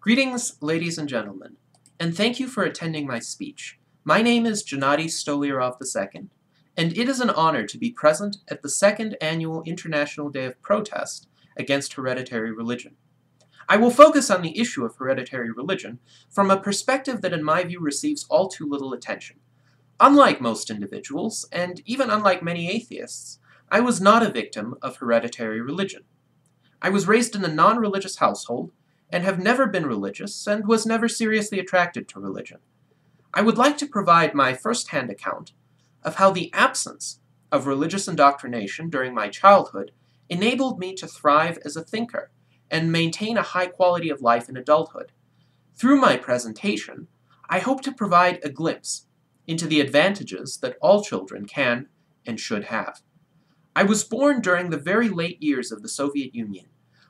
Greetings, ladies and gentlemen, and thank you for attending my speech. My name is Gennady Stolyarov II, and it is an honor to be present at the second annual International Day of Protest against hereditary religion. I will focus on the issue of hereditary religion from a perspective that in my view receives all too little attention. Unlike most individuals, and even unlike many atheists, I was not a victim of hereditary religion. I was raised in a non-religious household, and have never been religious, and was never seriously attracted to religion. I would like to provide my first-hand account of how the absence of religious indoctrination during my childhood enabled me to thrive as a thinker and maintain a high quality of life in adulthood. Through my presentation, I hope to provide a glimpse into the advantages that all children can and should have. I was born during the very late years of the Soviet Union,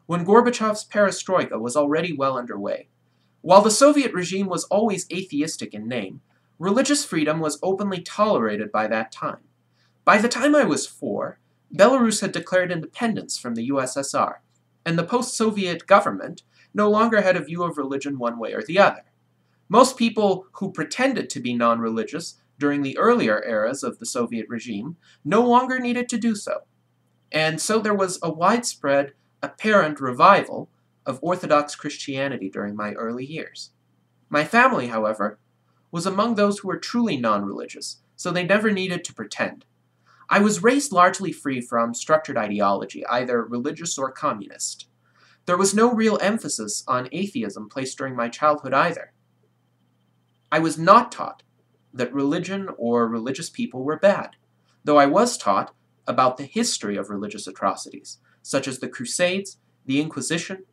when Gorbachev's perestroika was already well underway. While the Soviet regime was always atheistic in name, religious freedom was openly tolerated by that time. By the time I was 4, Belarus had declared independence from the USSR, and the post-Soviet government no longer had a view of religion one way or the other. Most people who pretended to be non-religious during the earlier eras of the Soviet regime no longer needed to do so. And so there was a widespread, apparent revival of Orthodox Christianity during my early years. My family, however, was among those who were truly non-religious, so they never needed to pretend. I was raised largely free from structured ideology, either religious or communist. There was no real emphasis on atheism placed during my childhood either. I was not taught that religion or religious people were bad, though I was taught about the history of religious atrocities, such as the Crusades, the Inquisition,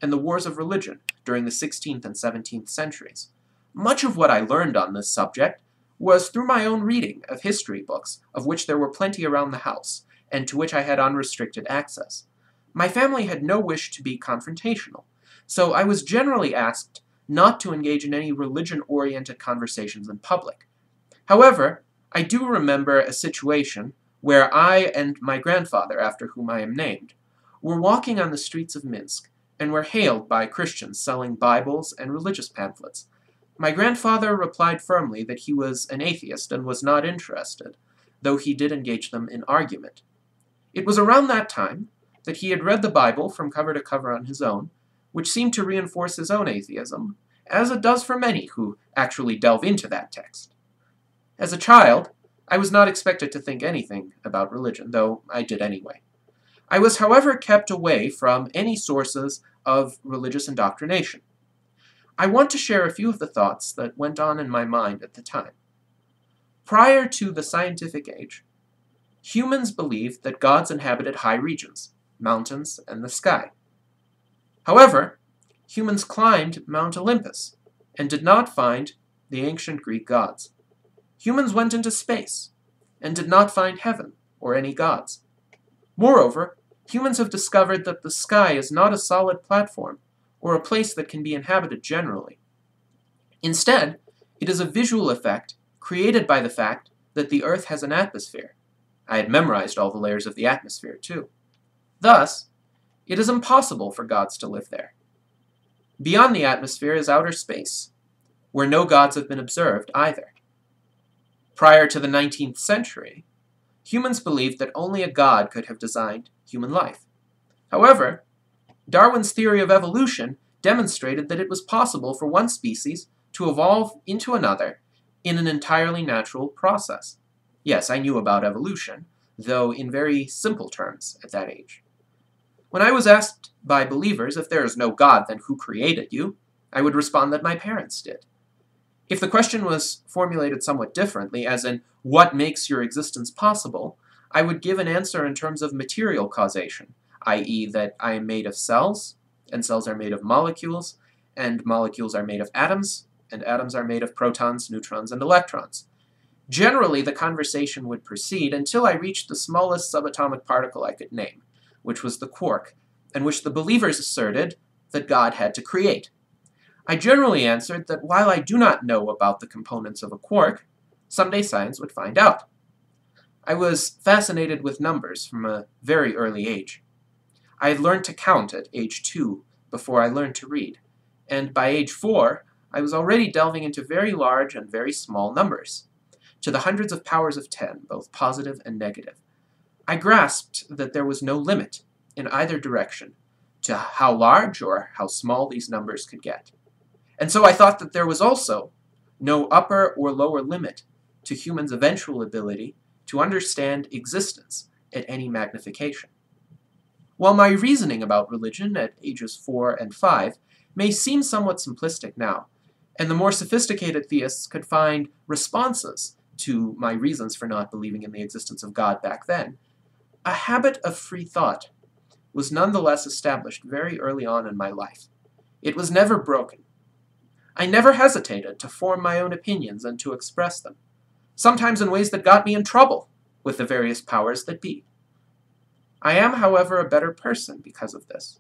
and the wars of religion during the 16th and 17th centuries. Much of what I learned on this subject was through my own reading of history books, of which there were plenty around the house, and to which I had unrestricted access. My family had no wish to be confrontational, so I was generally asked not to engage in any religion-oriented conversations in public. However, I do remember a situation where I and my grandfather, after whom I am named, were walking on the streets of Minsk and were hailed by Christians selling Bibles and religious pamphlets. My grandfather replied firmly that he was an atheist and was not interested, though he did engage them in argument. It was around that time that he had read the Bible from cover to cover on his own, which seemed to reinforce his own atheism, as it does for many who actually delve into that text. As a child, I was not expected to think anything about religion, though I did anyway. I was, however, kept away from any sources of religious indoctrination. I want to share a few of the thoughts that went on in my mind at the time. Prior to the scientific age, humans believed that gods inhabited high regions, mountains, and the sky. However, humans climbed Mount Olympus and did not find the ancient Greek gods. Humans went into space and did not find heaven or any gods. Moreover, humans have discovered that the sky is not a solid platform or a place that can be inhabited generally. Instead, it is a visual effect created by the fact that the Earth has an atmosphere. I had memorized all the layers of the atmosphere, too. Thus, it is impossible for gods to live there. Beyond the atmosphere is outer space, where no gods have been observed either. Prior to the 19th century, humans believed that only a god could have designed human life. However, Darwin's theory of evolution demonstrated that it was possible for one species to evolve into another in an entirely natural process. Yes, I knew about evolution, though in very simple terms at that age. When I was asked by believers if there is no God, then who created you, I would respond that my parents did. If the question was formulated somewhat differently, as in, what makes your existence possible, I would give an answer in terms of material causation, i.e. that I am made of cells, and cells are made of molecules, and molecules are made of atoms, and atoms are made of protons, neutrons, and electrons. Generally, the conversation would proceed until I reached the smallest subatomic particle I could name, which was the quark, and which the believers asserted that God had to create. I generally answered that while I do not know about the components of a quark, someday science would find out. I was fascinated with numbers from a very early age. I had learned to count at age 2 before I learned to read, and by age 4, I was already delving into very large and very small numbers, to the hundreds of powers of 10, both positive and negative. I grasped that there was no limit, in either direction, to how large or how small these numbers could get. And so I thought that there was also no upper or lower limit to humans' eventual ability to understand existence at any magnification. While my reasoning about religion at ages 4 and 5 may seem somewhat simplistic now, and the more sophisticated theists could find responses to my reasons for not believing in the existence of God back then, a habit of free thought was nonetheless established very early on in my life. It was never broken. I never hesitated to form my own opinions and to express them, sometimes in ways that got me in trouble with the various powers that be. I am, however, a better person because of this,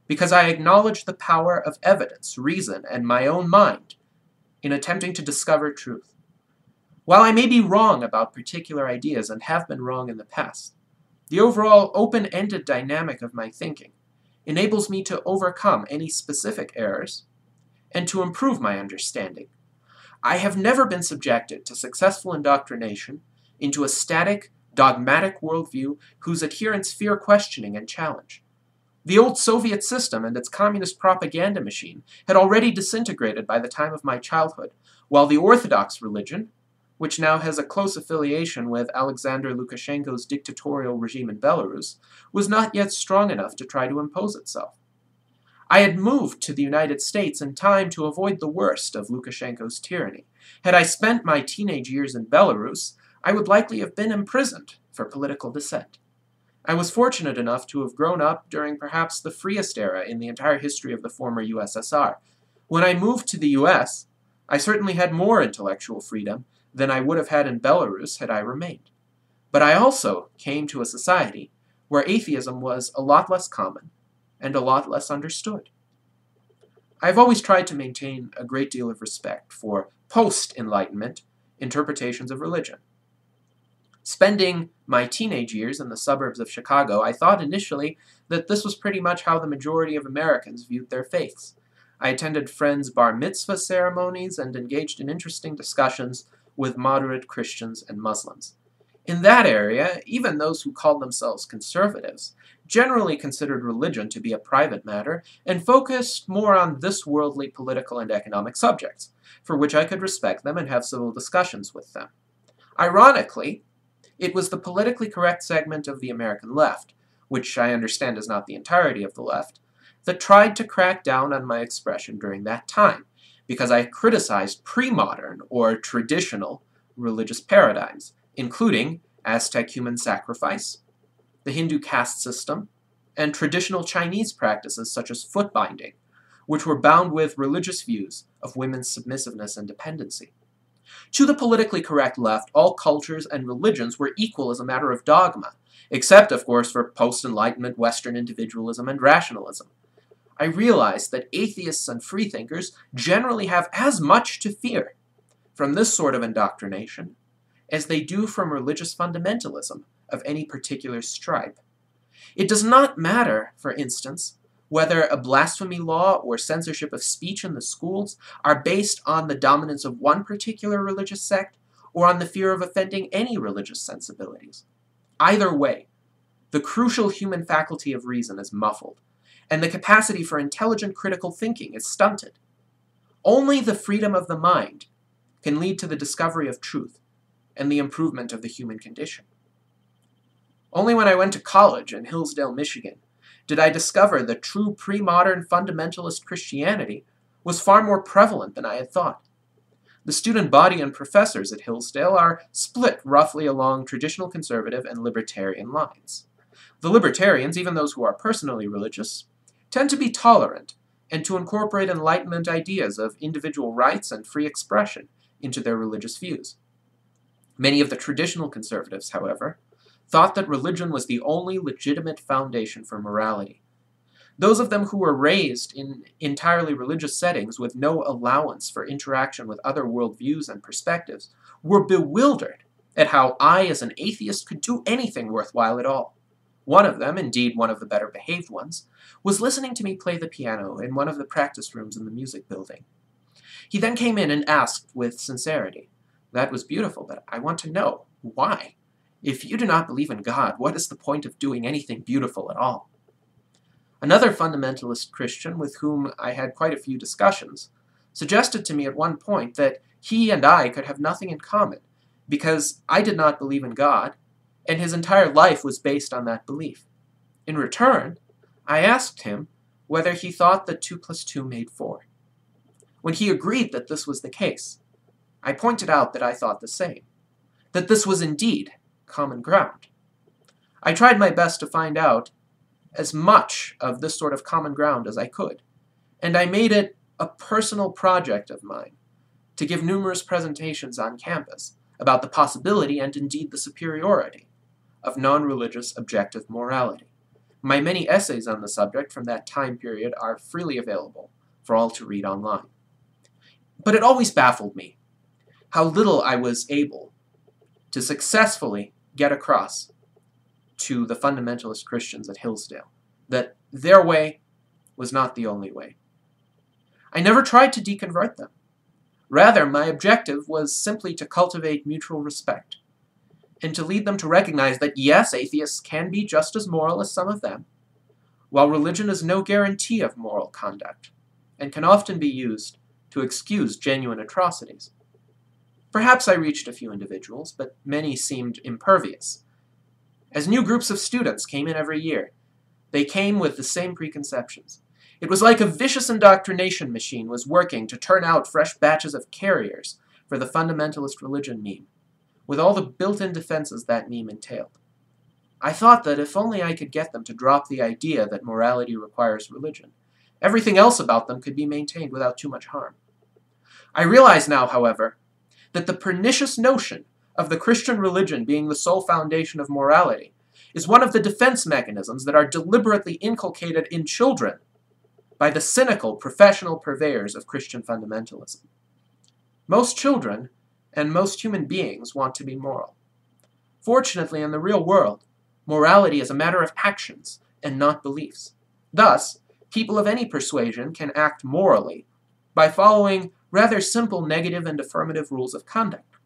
because I acknowledge the power of evidence, reason, and my own mind in attempting to discover truth. While I may be wrong about particular ideas and have been wrong in the past, the overall open-ended dynamic of my thinking enables me to overcome any specific errors and to improve my understanding. I have never been subjected to successful indoctrination into a static, dogmatic worldview whose adherents fear questioning and challenge. The old Soviet system and its communist propaganda machine had already disintegrated by the time of my childhood, while the Orthodox religion, which now has a close affiliation with Alexander Lukashenko's dictatorial regime in Belarus, was not yet strong enough to try to impose itself. I had moved to the United States in time to avoid the worst of Lukashenko's tyranny. Had I spent my teenage years in Belarus, I would likely have been imprisoned for political dissent. I was fortunate enough to have grown up during perhaps the freest era in the entire history of the former USSR. When I moved to the US, I certainly had more intellectual freedom than I would have had in Belarus had I remained. But I also came to a society where atheism was a lot less common and a lot less understood. I've always tried to maintain a great deal of respect for post-Enlightenment interpretations of religion. Spending my teenage years in the suburbs of Chicago, I thought initially that this was pretty much how the majority of Americans viewed their faiths. I attended friends' bar mitzvah ceremonies and engaged in interesting discussions with moderate Christians and Muslims. In that area, even those who called themselves conservatives generally considered religion to be a private matter and focused more on this worldly political and economic subjects, for which I could respect them and have civil discussions with them. Ironically, it was the politically correct segment of the American left, which I understand is not the entirety of the left, that tried to crack down on my expression during that time, because I criticized pre-modern or traditional religious paradigms, including Aztec human sacrifice, the Hindu caste system, and traditional Chinese practices such as foot binding, which were bound with religious views of women's submissiveness and dependency. To the politically correct left, all cultures and religions were equal as a matter of dogma, except, of course, for post-Enlightenment Western individualism and rationalism. I realized that atheists and freethinkers generally have as much to fear from this sort of indoctrination as they do from religious fundamentalism of any particular stripe. It does not matter, for instance, whether a blasphemy law or censorship of speech in the schools are based on the dominance of one particular religious sect or on the fear of offending any religious sensibilities. Either way, the crucial human faculty of reason is muffled, and the capacity for intelligent critical thinking is stunted. Only the freedom of the mind can lead to the discovery of truth and the improvement of the human condition. Only when I went to college in Hillsdale, Michigan, did I discover that true pre-modern fundamentalist Christianity was far more prevalent than I had thought. The student body and professors at Hillsdale are split roughly along traditional conservative and libertarian lines. The libertarians, even those who are personally religious, tend to be tolerant and to incorporate Enlightenment ideas of individual rights and free expression into their religious views. Many of the traditional conservatives, however, thought that religion was the only legitimate foundation for morality. Those of them who were raised in entirely religious settings with no allowance for interaction with other worldviews and perspectives were bewildered at how I, as an atheist, could do anything worthwhile at all. One of them, indeed one of the better behaved ones, was listening to me play the piano in one of the practice rooms in the music building. He then came in and asked with sincerity, "That was beautiful, but I want to know, why? If you do not believe in God, what is the point of doing anything beautiful at all?" Another fundamentalist Christian, with whom I had quite a few discussions, suggested to me at one point that he and I could have nothing in common, because I did not believe in God, and his entire life was based on that belief. In return, I asked him whether he thought that 2 plus 2 made 4. When he agreed that this was the case, I pointed out that I thought the same, that this was indeed common ground. I tried my best to find out as much of this sort of common ground as I could, and I made it a personal project of mine to give numerous presentations on campus about the possibility and indeed the superiority of non-religious objective morality. My many essays on the subject from that time period are freely available for all to read online. But it always baffled me how little I was able to successfully get across to the fundamentalist Christians at Hillsdale that their way was not the only way. I never tried to deconvert them. Rather, my objective was simply to cultivate mutual respect, and to lead them to recognize that yes, atheists can be just as moral as some of them, while religion is no guarantee of moral conduct, and can often be used to excuse genuine atrocities. Perhaps I reached a few individuals, but many seemed impervious. As new groups of students came in every year, they came with the same preconceptions. It was like a vicious indoctrination machine was working to turn out fresh batches of carriers for the fundamentalist religion meme, with all the built-in defenses that meme entailed. I thought that if only I could get them to drop the idea that morality requires religion, everything else about them could be maintained without too much harm. I realize now, however, that the pernicious notion of the Christian religion being the sole foundation of morality is one of the defense mechanisms that are deliberately inculcated in children by the cynical professional purveyors of Christian fundamentalism. Most children and most human beings want to be moral. Fortunately, in the real world, morality is a matter of actions and not beliefs. Thus, people of any persuasion can act morally by following rather simple negative and affirmative rules of conduct.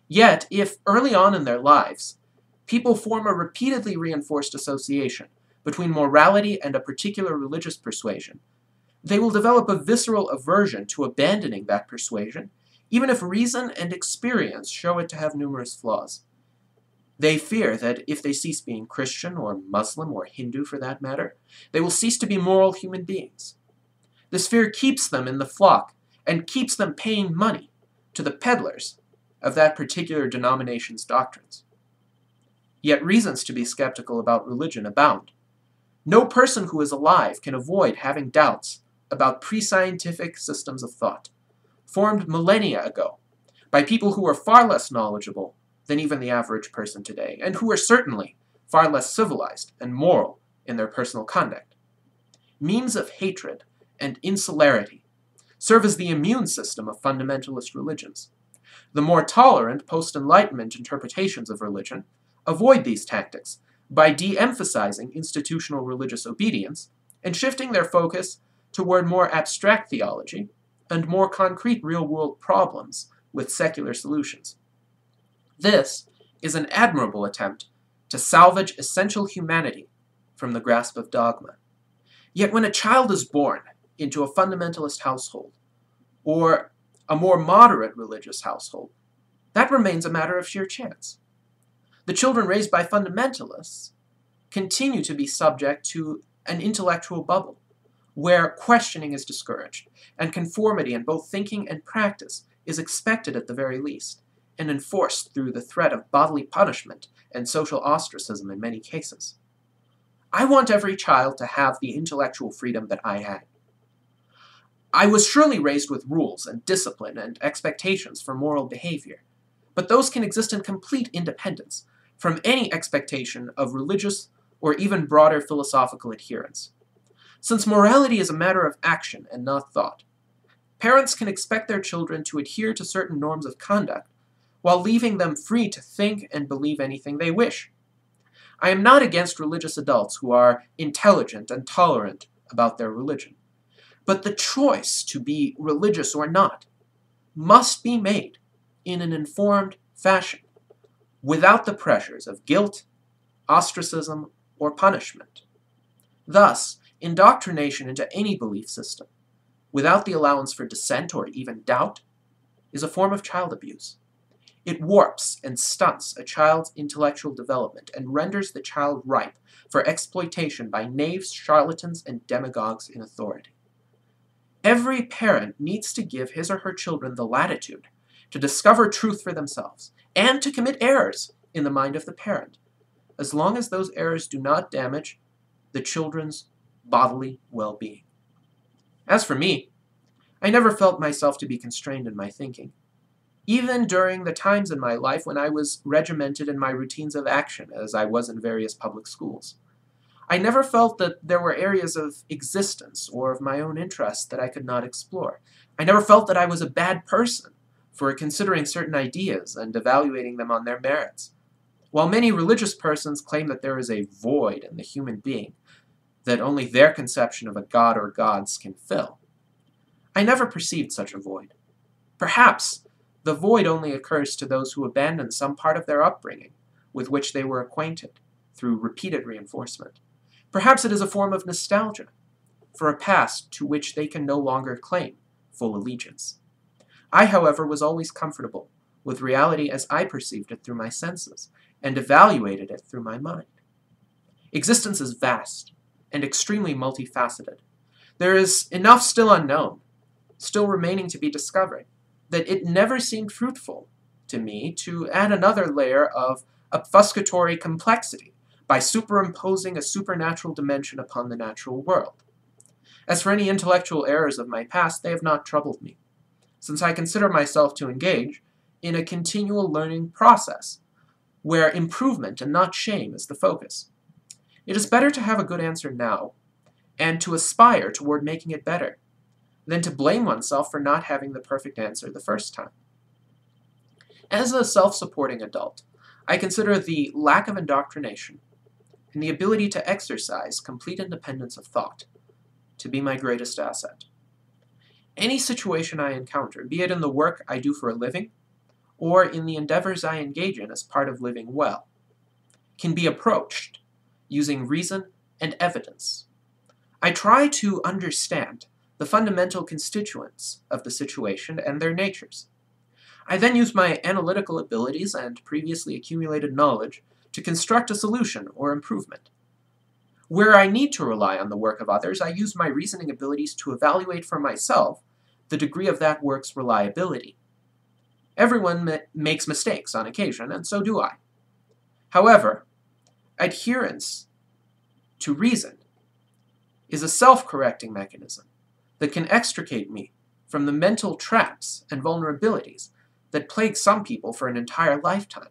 Yet, if early on in their lives, people form a repeatedly reinforced association between morality and a particular religious persuasion, they will develop a visceral aversion to abandoning that persuasion, even if reason and experience show it to have numerous flaws. They fear that if they cease being Christian or Muslim or Hindu for that matter, they will cease to be moral human beings. This fear keeps them in the flock and keeps them paying money to the peddlers of that particular denomination's doctrines. Yet reasons to be skeptical about religion abound. No person who is alive can avoid having doubts about pre-scientific systems of thought, formed millennia ago by people who are far less knowledgeable than even the average person today, and who are certainly far less civilized and moral in their personal conduct. Memes of hatred and insularity serve as the immune system of fundamentalist religions. The more tolerant post-Enlightenment interpretations of religion avoid these tactics by de-emphasizing institutional religious obedience and shifting their focus toward more abstract theology and more concrete real-world problems with secular solutions. This is an admirable attempt to salvage essential humanity from the grasp of dogma. Yet when a child is born into a fundamentalist household, or a more moderate religious household, that remains a matter of sheer chance. The children raised by fundamentalists continue to be subject to an intellectual bubble, where questioning is discouraged, and conformity in both thinking and practice is expected at the very least, and enforced through the threat of bodily punishment and social ostracism in many cases. I want every child to have the intellectual freedom that I had. I was surely raised with rules and discipline and expectations for moral behavior, but those can exist in complete independence from any expectation of religious or even broader philosophical adherence. Since morality is a matter of action and not thought, parents can expect their children to adhere to certain norms of conduct while leaving them free to think and believe anything they wish. I am not against religious adults who are intelligent and tolerant about their religion. But the choice to be religious or not must be made in an informed fashion, without the pressures of guilt, ostracism, or punishment. Thus, indoctrination into any belief system, without the allowance for dissent or even doubt, is a form of child abuse. It warps and stunts a child's intellectual development and renders the child ripe for exploitation by knaves, charlatans, and demagogues in authority. Every parent needs to give his or her children the latitude to discover truth for themselves and to commit errors in the mind of the parent, as long as those errors do not damage the children's bodily well-being. As for me, I never felt myself to be constrained in my thinking, even during the times in my life when I was regimented in my routines of action, as I was in various public schools. I never felt that there were areas of existence or of my own interests that I could not explore. I never felt that I was a bad person for considering certain ideas and evaluating them on their merits. While many religious persons claim that there is a void in the human being that only their conception of a god or gods can fill, I never perceived such a void. Perhaps the void only occurs to those who abandon some part of their upbringing with which they were acquainted through repeated reinforcement. Perhaps it is a form of nostalgia for a past to which they can no longer claim full allegiance. I, however, was always comfortable with reality as I perceived it through my senses and evaluated it through my mind. Existence is vast and extremely multifaceted. There is enough still unknown, still remaining to be discovered, that it never seemed fruitful to me to add another layer of obfuscatory complexity by superimposing a supernatural dimension upon the natural world. As for any intellectual errors of my past, they have not troubled me, since I consider myself to engage in a continual learning process, where improvement and not shame is the focus. It is better to have a good answer now, and to aspire toward making it better, than to blame oneself for not having the perfect answer the first time. As a self-supporting adult, I consider the lack of indoctrination and the ability to exercise complete independence of thought to be my greatest asset. Any situation I encounter, be it in the work I do for a living, or in the endeavors I engage in as part of living well, can be approached using reason and evidence. I try to understand the fundamental constituents of the situation and their natures. I then use my analytical abilities and previously accumulated knowledge to construct a solution or improvement. Where I need to rely on the work of others, I use my reasoning abilities to evaluate for myself the degree of that work's reliability. Everyone makes mistakes on occasion, and so do I. However, adherence to reason is a self-correcting mechanism that can extricate me from the mental traps and vulnerabilities that plague some people for an entire lifetime.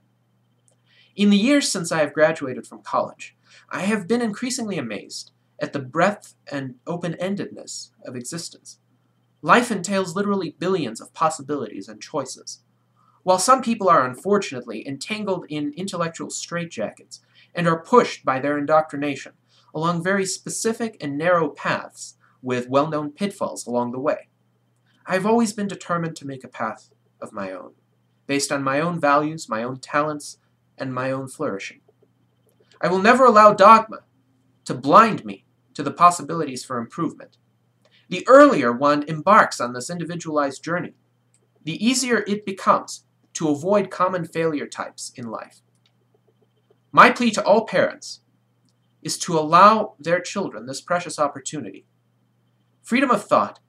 In the years since I have graduated from college, I have been increasingly amazed at the breadth and open-endedness of existence. Life entails literally billions of possibilities and choices. While some people are unfortunately entangled in intellectual straitjackets and are pushed by their indoctrination along very specific and narrow paths with well-known pitfalls along the way, I've always been determined to make a path of my own, based on my own values, my own talents, and my own flourishing. I will never allow dogma to blind me to the possibilities for improvement. The earlier one embarks on this individualized journey, the easier it becomes to avoid common failure types in life. My plea to all parents is to allow their children this precious opportunity. Freedom of thought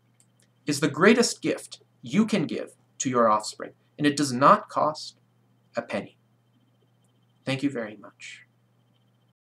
is the greatest gift you can give to your offspring, and it does not cost a penny. Thank you very much.